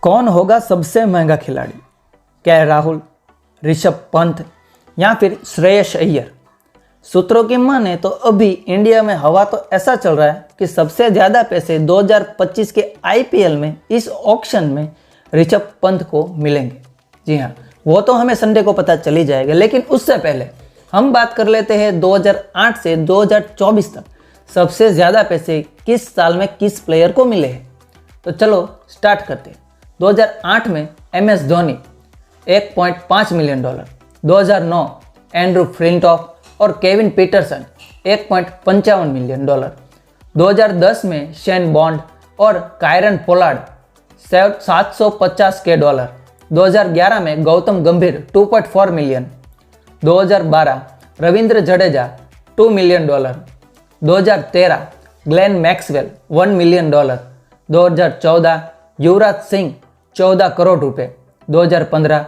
कौन होगा सबसे महंगा खिलाड़ी? क्या राहुल, ऋषभ पंत या फिर श्रेयस अय्यर? सूत्रों की माने तो अभी इंडिया में हवा तो ऐसा चल रहा है कि सबसे ज़्यादा पैसे 2025 के आईपीएल में इस ऑक्शन में ऋषभ पंत को मिलेंगे। जी हाँ, वो तो हमें संडे को पता चल ही जाएगा, लेकिन उससे पहले हम बात कर लेते हैं 2008 से 2024 तक सबसे ज़्यादा पैसे किस साल में किस प्लेयर को मिले हैं। तो चलो स्टार्ट करते हैं। 2008 में MS Dhoni 1.5 million dollar, 2009 Andrew Flintoff और केविन पीटरसन 1.55 मिलियन डॉलर, 2010 में शेन बॉन्ड और कायरन पोलार्ड 750 के डॉलर, 2011 में गौतम गंभीर 2.4 million, 2012 Ravindra Jadeja 2 million dollar, 2013 Glenn Maxwell 1 million dollar, 2014 Yuvraj Singh 14 crore रुपए, 2015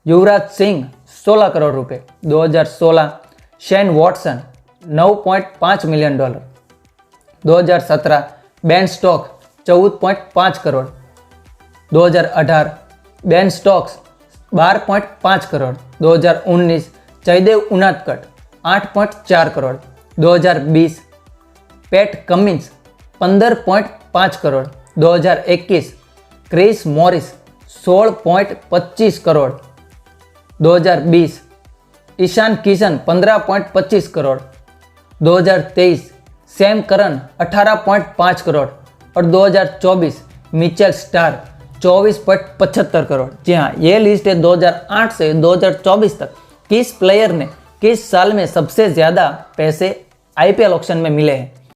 युवराज सिंह 16 करोड़ रुपए, 2016 Shane Watson 9.5 million dollar, 2017 Ben Stokes 14.5 crore, 2018 Ben Stokes 12.5 crore, 2019 Jaydev Unadkat 8.4 crore, 2020 Pat Cummins 15.5 crore, 2021 Chris Morris 16.25 crore, 2020 Ishan Kishan 15.25 crore, 2023 Sam Curran 18.5 crore और 2024 Mitchell star 24.75 crore. जी हाँ, ये लिस्ट है 2008 से 2024 तक किस प्लेयर ने किस साल में सबसे ज़्यादा पैसे आईपीएल ऑक्शन में मिले हैं।